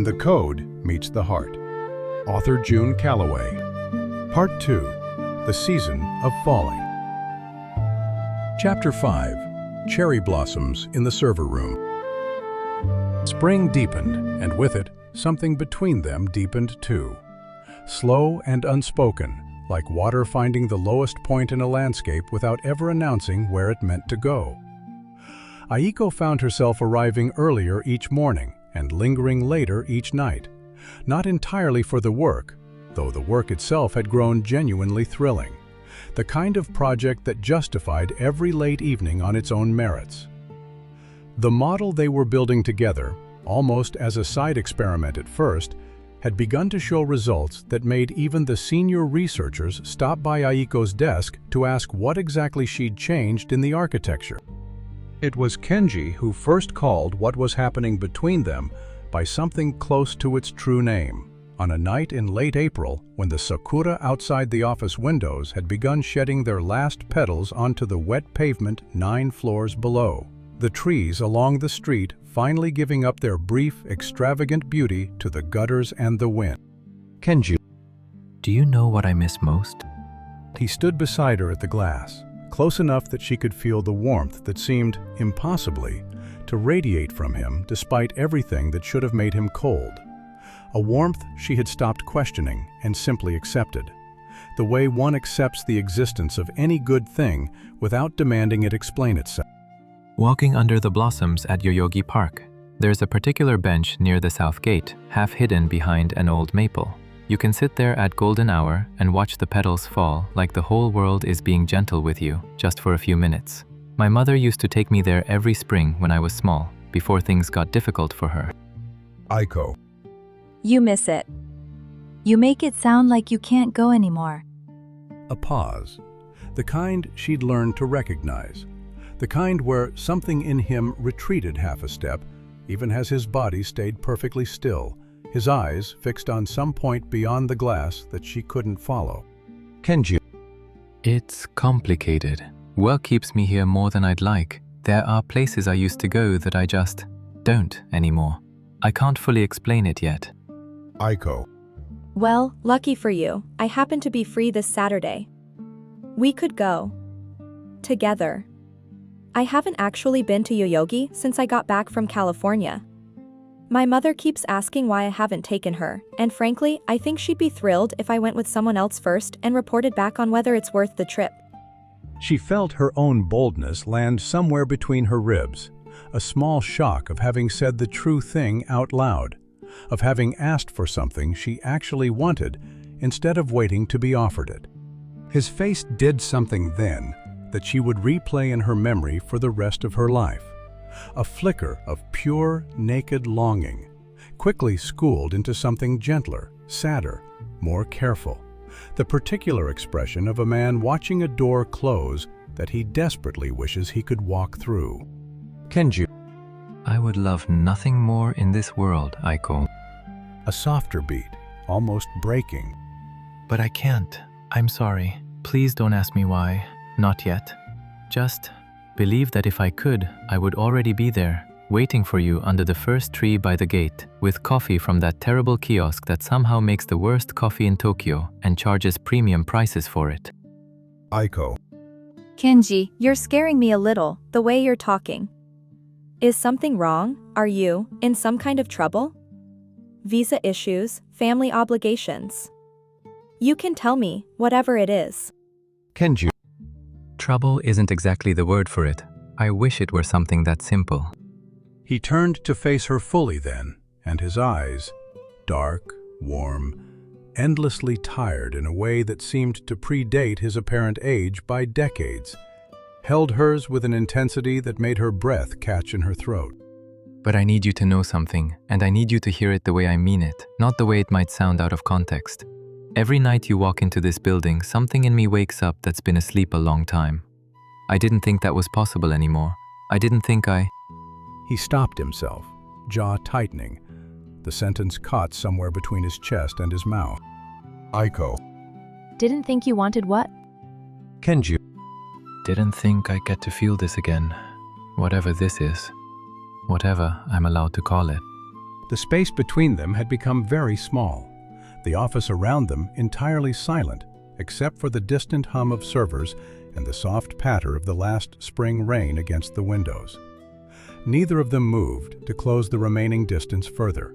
when the code meets the heart. Author June Calloway. Part 2. The Season of Falling. Chapter 5. Cherry Blossoms in the Server Room. Spring deepened, and with it, something between them deepened too. Slow and unspoken, like water finding the lowest point in a landscape without ever announcing where it meant to go. Aiko found herself arriving earlier each morning and lingering later each night, not entirely for the work, though the work itself had grown genuinely thrilling, the kind of project that justified every late evening on its own merits. The model they were building together, almost as a side experiment at first, had begun to show results that made even the senior researchers stop by Aiko's desk to ask what exactly she'd changed in the architecture. It was Kenji who first called what was happening between them by something close to its true name, on a night in late April when the sakura outside the office windows had begun shedding their last petals onto the wet pavement 9 floors below, the trees along the street finally giving up their brief, extravagant beauty to the gutters and the wind. Kenji, do you know what I miss most? He stood beside her at the glass, close enough that she could feel the warmth that seemed, impossibly, to radiate from him despite everything that should have made him cold. A warmth she had stopped questioning and simply accepted, the way one accepts the existence of any good thing without demanding it explain itself. Walking under the blossoms at Yoyogi Park, there's a particular bench near the south gate, half hidden behind an old maple. You can sit there at golden hour and watch the petals fall like the whole world is being gentle with you, just for a few minutes. My mother used to take me there every spring when I was small, before things got difficult for her. Aiko. You miss it. You make it sound like you can't go anymore. A pause, the kind she'd learned to recognize, the kind where something in him retreated half a step, even as his body stayed perfectly still, his eyes fixed on some point beyond the glass that she couldn't follow. Kenji. It's complicated. Work keeps me here more than I'd like. There are places I used to go that I just don't anymore. I can't fully explain it yet. Aiko. Well, lucky for you, I happen to be free this Saturday. We could go together. I haven't actually been to Yoyogi since I got back from California. My mother keeps asking why I haven't taken her, and frankly, I think she'd be thrilled if I went with someone else first and reported back on whether it's worth the trip. She felt her own boldness land somewhere between her ribs, a small shock of having said the true thing out loud, of having asked for something she actually wanted instead of waiting to be offered it. His face did something then that she would replay in her memory for the rest of her life. A flicker of pure, naked longing, quickly schooled into something gentler, sadder, more careful. The particular expression of a man watching a door close that he desperately wishes he could walk through. Kenji. I would love nothing more in this world, Aiko. A softer beat, almost breaking. But I can't. I'm sorry. Please don't ask me why. Not yet. Just believe that if I could, I would already be there, waiting for you under the first tree by the gate, with coffee from that terrible kiosk that somehow makes the worst coffee in Tokyo and charges premium prices for it. Aiko. Kenji, you're scaring me a little, the way you're talking. Is something wrong? Are you in some kind of trouble? Visa issues, family obligations. You can tell me, whatever it is. Kenji. Trouble isn't exactly the word for it. I wish it were something that simple. He turned to face her fully then, and his eyes, dark, warm, endlessly tired in a way that seemed to predate his apparent age by decades, held hers with an intensity that made her breath catch in her throat. But I need you to know something, and I need you to hear it the way I mean it, not the way it might sound out of context. Every night you walk into this building, something in me wakes up that's been asleep a long time. I didn't think that was possible anymore. I didn't think He stopped himself, jaw tightening, the sentence caught somewhere between his chest and his mouth. Aiko. Didn't think you wanted what? Kenji. Didn't think I'd get to feel this again. Whatever this is. Whatever I'm allowed to call it. The space between them had become very small, the office around them entirely silent, except for the distant hum of servers and the soft patter of the last spring rain against the windows. Neither of them moved to close the remaining distance further,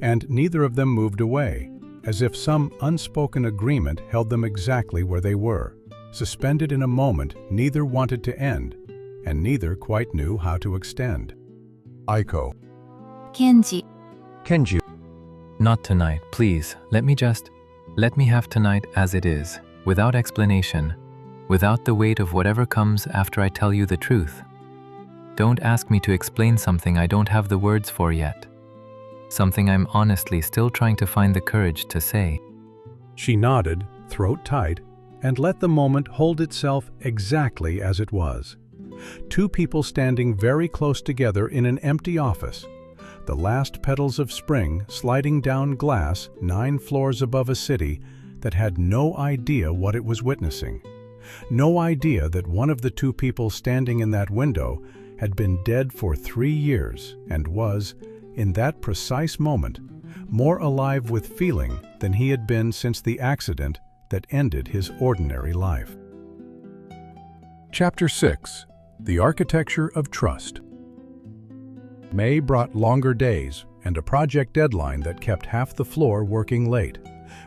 and neither of them moved away, as if some unspoken agreement held them exactly where they were, suspended in a moment neither wanted to end, and neither quite knew how to extend. Aiko. Kenji. Kenji. Not tonight, please. Let me have tonight as it is, without explanation, without the weight of whatever comes after I tell you the truth. Don't ask me to explain something I don't have the words for yet. Something I'm honestly still trying to find the courage to say. She nodded, throat tight, and let the moment hold itself exactly as it was. Two people standing very close together in an empty office. The last petals of spring sliding down glass 9 floors above a city that had no idea what it was witnessing. No idea that one of the two people standing in that window had been dead for 3 years and was, in that precise moment, more alive with feeling than he had been since the accident that ended his ordinary life. Chapter 6. The Architecture of Trust. May brought longer days and a project deadline that kept half the floor working late,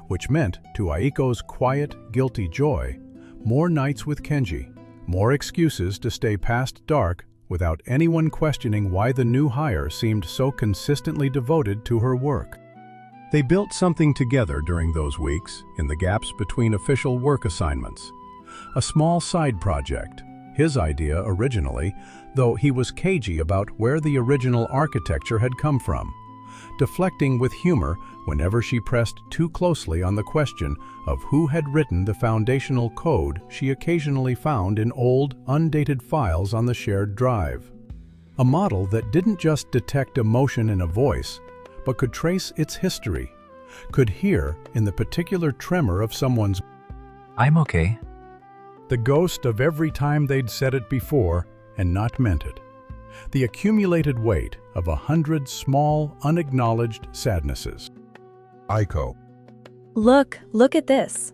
which meant, to Aiko's quiet, guilty joy, more nights with Kenji, more excuses to stay past dark without anyone questioning why the new hire seemed so consistently devoted to her work. They built something together during those weeks, in the gaps between official work assignments. A small side project, his idea originally, though he was cagey about where the original architecture had come from, deflecting with humor whenever she pressed too closely on the question of who had written the foundational code she occasionally found in old, undated files on the shared drive. A model that didn't just detect emotion in a voice, but could trace its history, could hear in the particular tremor of someone's I'm okay. the ghost of every time they'd said it before and not meant it. The accumulated weight of 100 small, unacknowledged sadnesses. Aiko. Look at this.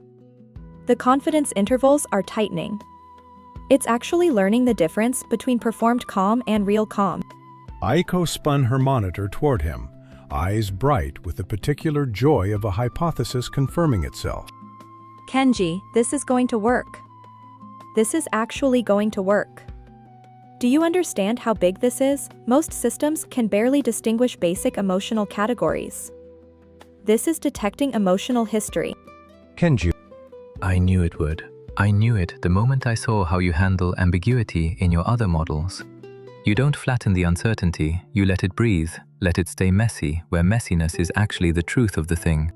The confidence intervals are tightening. It's actually learning the difference between performed calm and real calm. Aiko spun her monitor toward him, eyes bright with the particular joy of a hypothesis confirming itself. Kenji, this is going to work. This is actually going to work. Do you understand how big this is? Most systems can barely distinguish basic emotional categories. This is detecting emotional history. Kenji. I knew it would. I knew it the moment I saw how you handle ambiguity in your other models. You don't flatten the uncertainty, you let it breathe, let it stay messy, where messiness is actually the truth of the thing.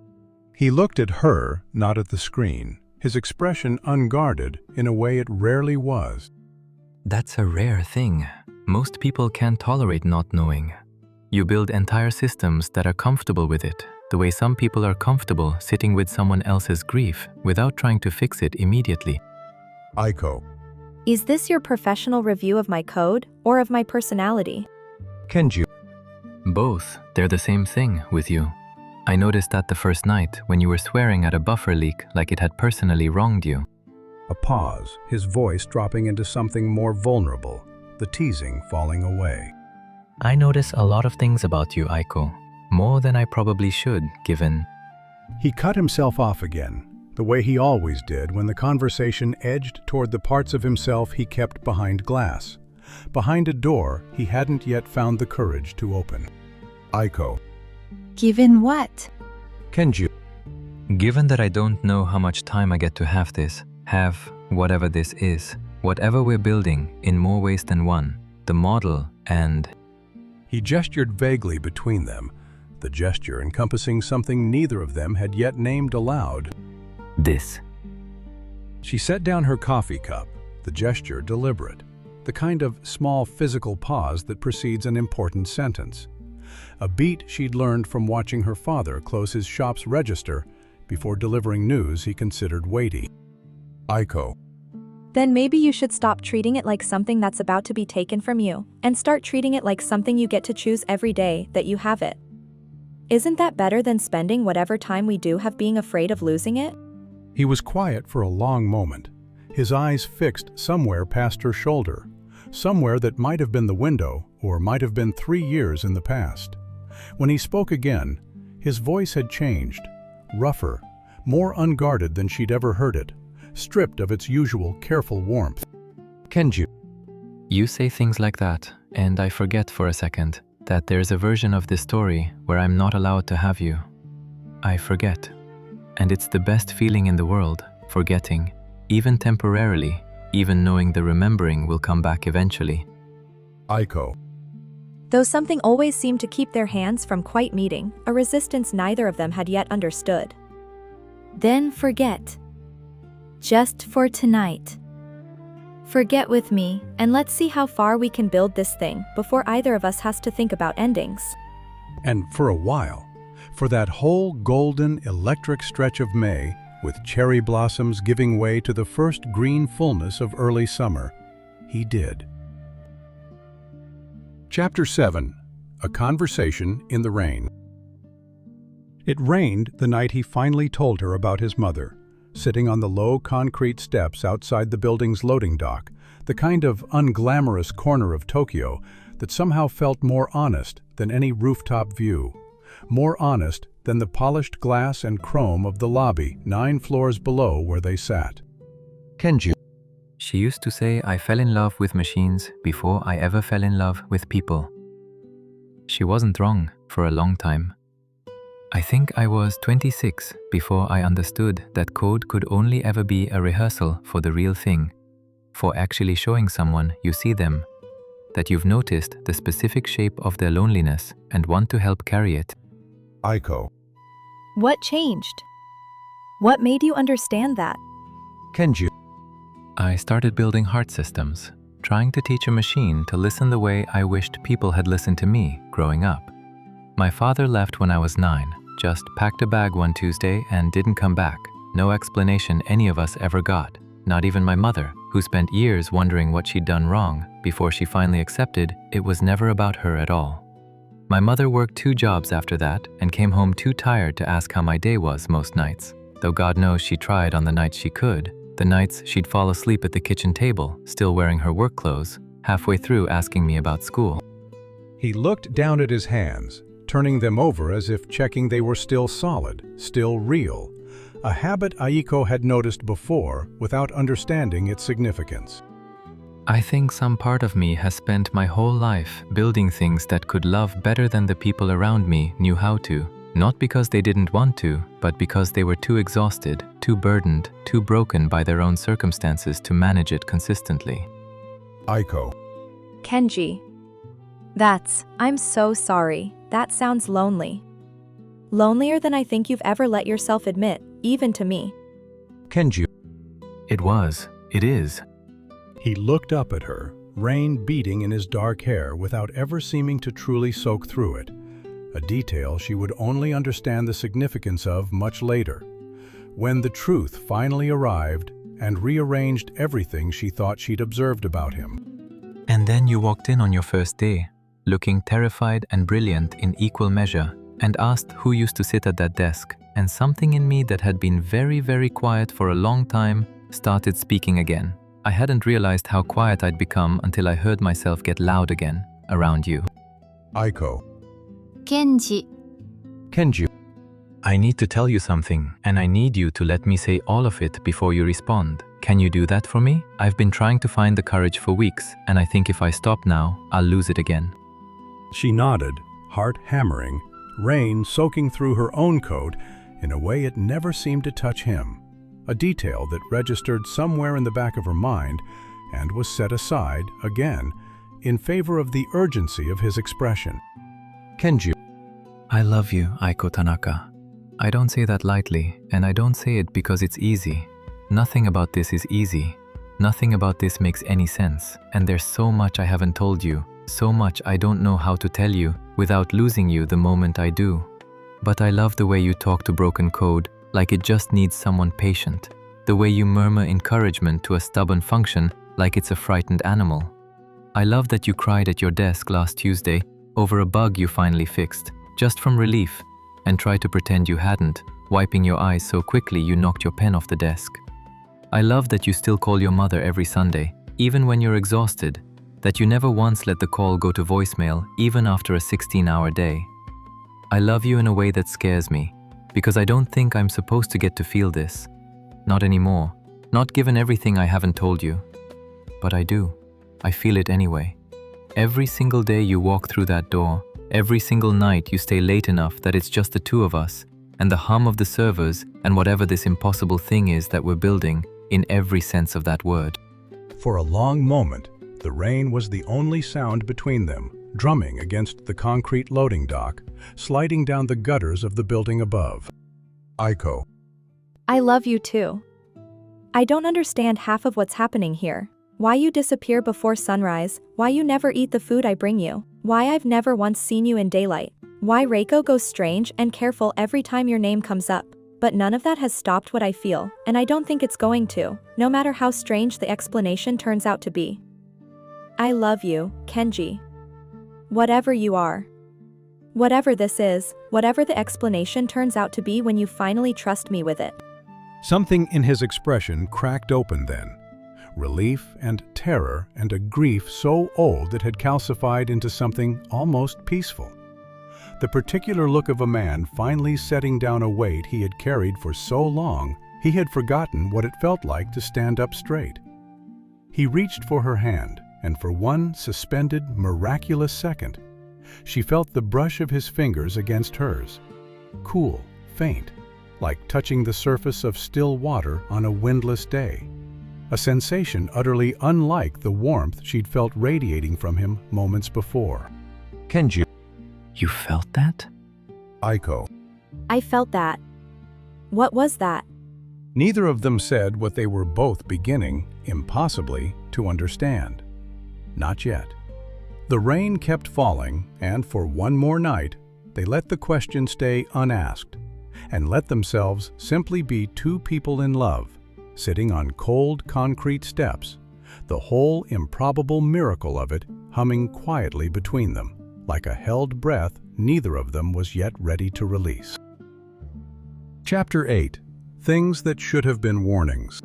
He looked at her, not at the screen, his expression unguarded in a way it rarely was. That's a rare thing. Most people can't tolerate not knowing. You build entire systems that are comfortable with it, the way some people are comfortable sitting with someone else's grief without trying to fix it immediately. Aiko. Is this your professional review of my code or of my personality? Kenji. Both. They're the same thing with you. I noticed that the first night when you were swearing at a buffer leak like it had personally wronged you. A pause, his voice dropping into something more vulnerable, the teasing falling away. I notice a lot of things about you, Aiko. More than I probably should, given... He cut himself off again, the way he always did when the conversation edged toward the parts of himself he kept behind glass, behind a door he hadn't yet found the courage to open. Aiko. Given what? Kenji. Given that I don't know how much time I get to have whatever this is, whatever we're building, in more ways than one, the model and... He gestured vaguely between them, the gesture encompassing something neither of them had yet named aloud. This. She set down her coffee cup, the gesture deliberate, the kind of small physical pause that precedes an important sentence. A beat she'd learned from watching her father close his shop's register before delivering news he considered weighty. Aiko. Then maybe you should stop treating it like something that's about to be taken from you, and start treating it like something you get to choose every day that you have it. Isn't that better than spending whatever time we do have being afraid of losing it? He was quiet for a long moment, his eyes fixed somewhere past her shoulder, somewhere that might have been the window or might have been 3 years in the past. When he spoke again, his voice had changed, rougher, more unguarded than she'd ever heard it, stripped of its usual careful warmth. Kenji. You say things like that, and I forget for a second that there's a version of this story where I'm not allowed to have you. I forget. And it's the best feeling in the world, forgetting, even temporarily, even knowing the remembering will come back eventually. Aiko. Though something always seemed to keep their hands from quite meeting, a resistance neither of them had yet understood. Then forget. Just for tonight. Forget with me, And let's see how far we can build this thing before either of us has to think about endings. And for a while, for that whole golden electric stretch of May, with cherry blossoms giving way to the first green fullness of early summer, he did. Chapter 7. A Conversation in the Rain. It rained the night he finally told her about his mother, sitting on the low concrete steps outside the building's loading dock, the kind of unglamorous corner of Tokyo that somehow felt more honest than any rooftop view, more honest than the polished glass and chrome of the lobby 9 floors below where they sat. Kenji. She used to say I fell in love with machines before I ever fell in love with people. She wasn't wrong for a long time. I think I was 26 before I understood that code could only ever be a rehearsal for the real thing, for actually showing someone you see them, that you've noticed the specific shape of their loneliness and want to help carry it. Aiko. What changed? What made you understand that? Kenji. I started building heart systems, trying to teach a machine to listen the way I wished people had listened to me growing up. My father left when I was 9, just packed a bag one Tuesday and didn't come back. No explanation any of us ever got, not even my mother, who spent years wondering what she'd done wrong before she finally accepted it was never about her at all. My mother worked 2 jobs after that and came home too tired to ask how my day was most nights, though God knows she tried on the nights she could, the nights she'd fall asleep at the kitchen table, still wearing her work clothes, halfway through asking me about school. He looked down at his hands, turning them over as if checking they were still solid, still real, a habit Aiko had noticed before without understanding its significance. I think some part of me has spent my whole life building things that could love better than the people around me knew how to, not because they didn't want to, but because they were too exhausted, too burdened, too broken by their own circumstances to manage it consistently. Aiko. Kenji. I'm so sorry. That sounds lonely. Lonelier than I think you've ever let yourself admit, even to me. Kenji. It is. He looked up at her, rain beating in his dark hair without ever seeming to truly soak through it, a detail she would only understand the significance of much later, when the truth finally arrived and rearranged everything she thought she'd observed about him. And then you walked in on your first day, looking terrified and brilliant in equal measure, and asked who used to sit at that desk, and something in me that had been very, very quiet for a long time started speaking again. I hadn't realized how quiet I'd become until I heard myself get loud again, around you. Aiko. Kenji. Kenji. I need to tell you something, and I need you to let me say all of it before you respond. Can you do that for me? I've been trying to find the courage for weeks, and I think if I stop now, I'll lose it again. She nodded, heart hammering, rain soaking through her own coat in a way it never seemed to touch him, a detail that registered somewhere in the back of her mind and was set aside, again, in favor of the urgency of his expression. Kenji. I love you, Aiko Tanaka. I don't say that lightly, and I don't say it because it's easy. Nothing about this is easy. Nothing about this makes any sense, and there's so much I haven't told you, so much I don't know how to tell you without losing you the moment I do. But I love the way you talk to broken code like it just needs someone patient, the way you murmur encouragement to a stubborn function like it's a frightened animal. I love that you cried at your desk last Tuesday over a bug you finally fixed, just from relief, and try to pretend you hadn't, wiping your eyes so quickly you knocked your pen off the desk. I love that you still call your mother every Sunday, even when you're exhausted, that you never once let the call go to voicemail even after a 16-hour day. I love you in a way that scares me, because I don't think I'm supposed to get to feel this. Not anymore, not given everything I haven't told you. But I do. I feel it anyway. Every single day you walk through that door, every single night you stay late enough that it's just the two of us, and the hum of the servers and whatever this impossible thing is that we're building, in every sense of that word. For a long moment, the rain was the only sound between them, drumming against the concrete loading dock, sliding down the gutters of the building above. Aiko. I love you too. I don't understand half of what's happening here. Why you disappear before sunrise, why you never eat the food I bring you, why I've never once seen you in daylight, why Reiko goes strange and careful every time your name comes up. But none of that has stopped what I feel, and I don't think it's going to, no matter how strange the explanation turns out to be. I love you, Kenji. Whatever you are. Whatever this is, whatever the explanation turns out to be when you finally trust me with it. Something in his expression cracked open then. Relief and terror and a grief so old it had calcified into something almost peaceful. The particular look of a man finally setting down a weight he had carried for so long, he had forgotten what it felt like to stand up straight. He reached for her hand, and for one suspended, miraculous second, she felt the brush of his fingers against hers. Cool, faint, like touching the surface of still water on a windless day. A sensation utterly unlike the warmth she'd felt radiating from him moments before. Kenji. You felt that? Aiko. I felt that. What was that? Neither of them said what they were both beginning, impossibly, to understand. Not yet. The rain kept falling, and for one more night, they let the question stay unasked, and let themselves simply be two people in love, sitting on cold concrete steps, the whole improbable miracle of it humming quietly between them, like a held breath neither of them was yet ready to release. Chapter 8. Things that should have been warnings.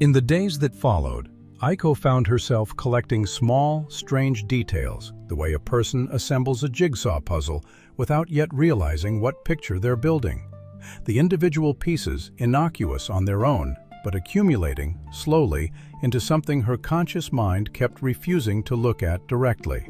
In the days that followed, Aiko found herself collecting small, strange details, the way a person assembles a jigsaw puzzle without yet realizing what picture they're building. The individual pieces innocuous on their own, but accumulating, slowly, into something her conscious mind kept refusing to look at directly.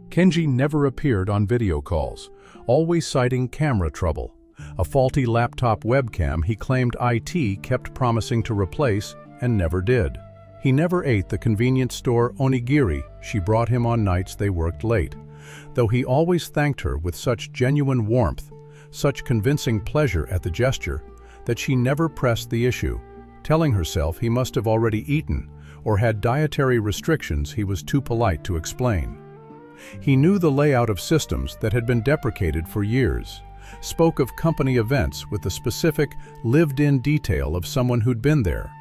Kenji never appeared on video calls, always citing camera trouble. A faulty laptop webcam he claimed IT kept promising to replace and never did. He never ate the convenience store onigiri she brought him on nights they worked late, though he always thanked her with such genuine warmth, such convincing pleasure at the gesture, that she never pressed the issue, telling herself he must have already eaten or had dietary restrictions he was too polite to explain. He knew the layout of systems that had been deprecated for years, spoke of company events with the specific, lived-in detail of someone who'd been there,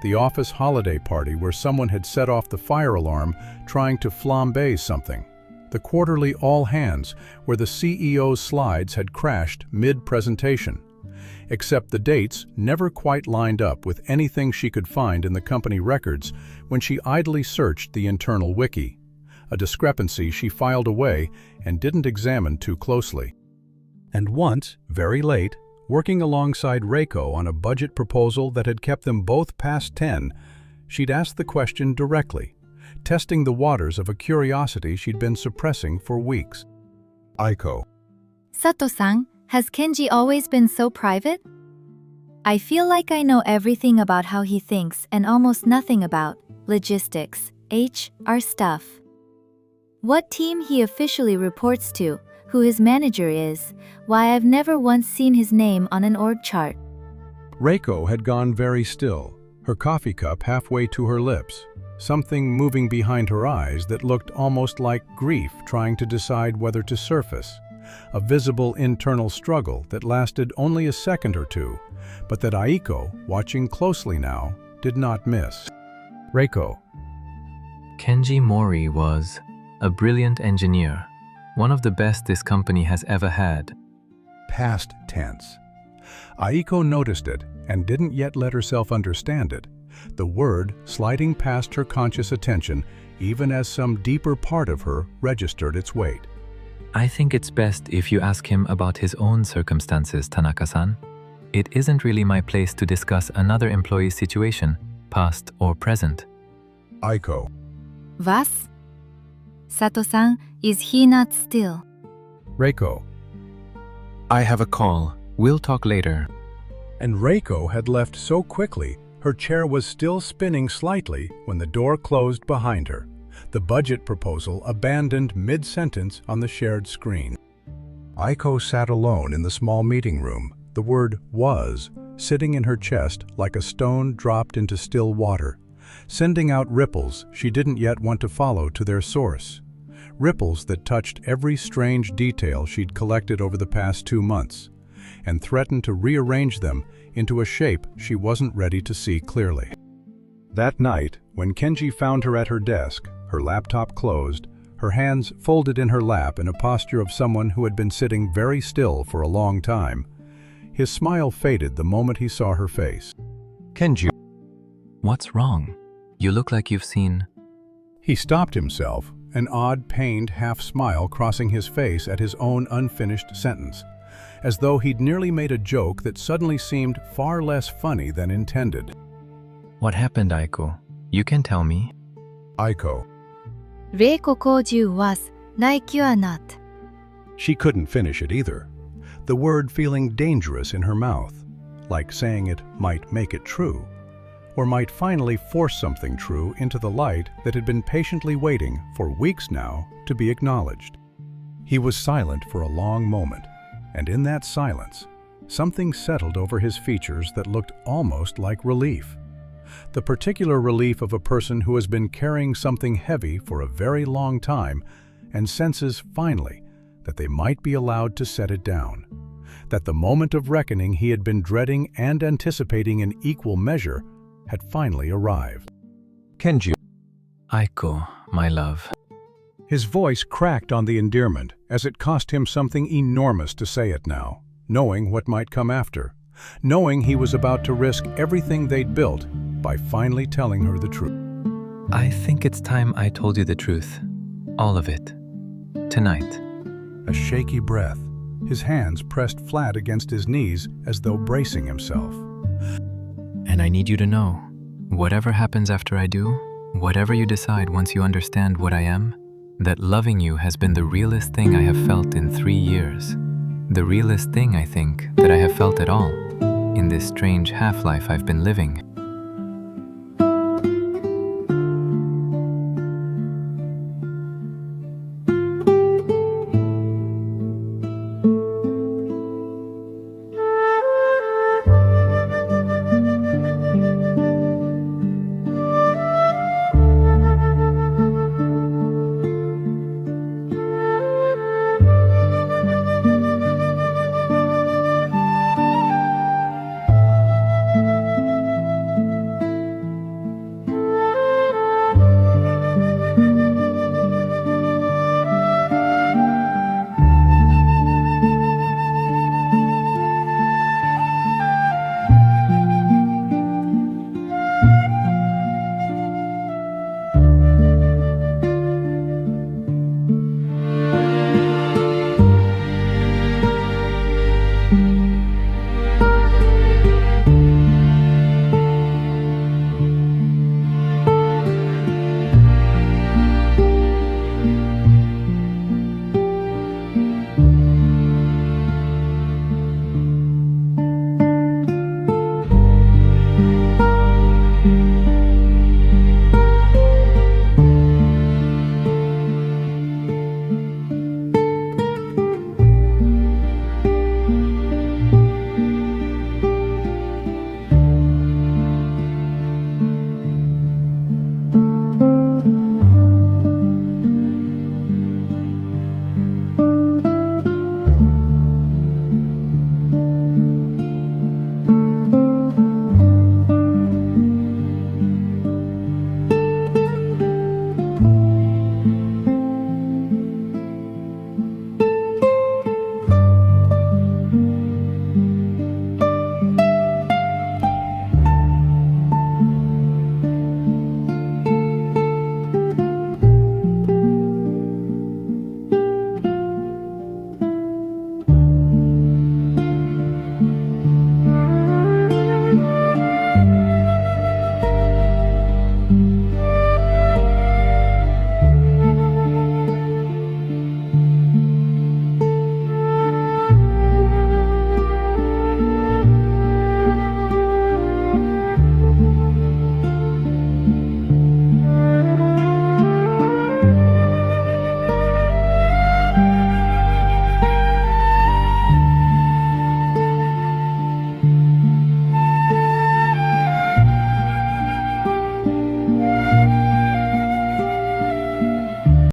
the office holiday party where someone had set off the fire alarm trying to flambe something, the quarterly all-hands where the CEO's slides had crashed mid-presentation, except the dates never quite lined up with anything she could find in the company records when she idly searched the internal wiki, a discrepancy she filed away and didn't examine too closely. And once, very late, working alongside Reiko on a budget proposal that had kept them both past 10, she'd asked the question directly, testing the waters of a curiosity she'd been suppressing for weeks. Aiko. Sato-san, has Kenji always been so private? I feel like I know everything about how he thinks and almost nothing about logistics, HR stuff. What team he officially reports to, who his manager is, why I've never once seen his name on an org chart. Reiko had gone very still, her coffee cup halfway to her lips, something moving behind her eyes that looked almost like grief trying to decide whether to surface, a visible internal struggle that lasted only a second or two, but that Aiko, watching closely now, did not miss. Reiko. Kenji Mori was a brilliant engineer, one of the best this company has ever had. past tense. Aiko noticed it and didn't yet let herself understand it, the word sliding past her conscious attention even as some deeper part of her registered its weight. I think it's best if you ask him about his own circumstances, Tanaka-san. It isn't really my place to discuss another employee's situation, past or present. Aiko. Was? Sato-san, is he not still? Reiko. I have a call. We'll talk later. And Reiko had left so quickly, her chair was still spinning slightly when the door closed behind her, the budget proposal abandoned mid-sentence on the shared screen. Aiko sat alone in the small meeting room, the word "was" sitting in her chest like a stone dropped into still water, sending out ripples she didn't yet want to follow to their source. Ripples that touched every strange detail she'd collected over the past 2 months, and threatened to rearrange them into a shape she wasn't ready to see clearly. That night, when Kenji found her at her desk, her laptop closed, her hands folded in her lap in a posture of someone who had been sitting very still for a long time, his smile faded the moment he saw her face. Kenji. What's wrong? You look like you've seen... He stopped himself, an odd, pained half-smile crossing his face at his own unfinished sentence, as though he'd nearly made a joke that suddenly seemed far less funny than intended. What happened, Aiko? You can tell me. Aiko. Reiko Koju was, like you are not. She couldn't finish it either, the word feeling dangerous in her mouth, like saying it might make it true, or might finally force something true into the light that had been patiently waiting for weeks now to be acknowledged. He was silent for a long moment, and in that silence, something settled over his features that looked almost like relief. The particular relief of a person who has been carrying something heavy for a very long time and senses finally that they might be allowed to set it down, that the moment of reckoning he had been dreading and anticipating in equal measure had finally arrived. Kenji. Aiko, my love. His voice cracked on the endearment as it cost him something enormous to say it now, knowing what might come after, knowing he was about to risk everything they'd built by finally telling her the truth. I think it's time I told you the truth. All of it. Tonight. A shaky breath, his hands pressed flat against his knees as though bracing himself. And I need you to know, whatever happens after I do, whatever you decide once you understand what I am, that loving you has been the realest thing I have felt in 3 years. The realest thing, I think, that I have felt at all, in this strange half-life I've been living.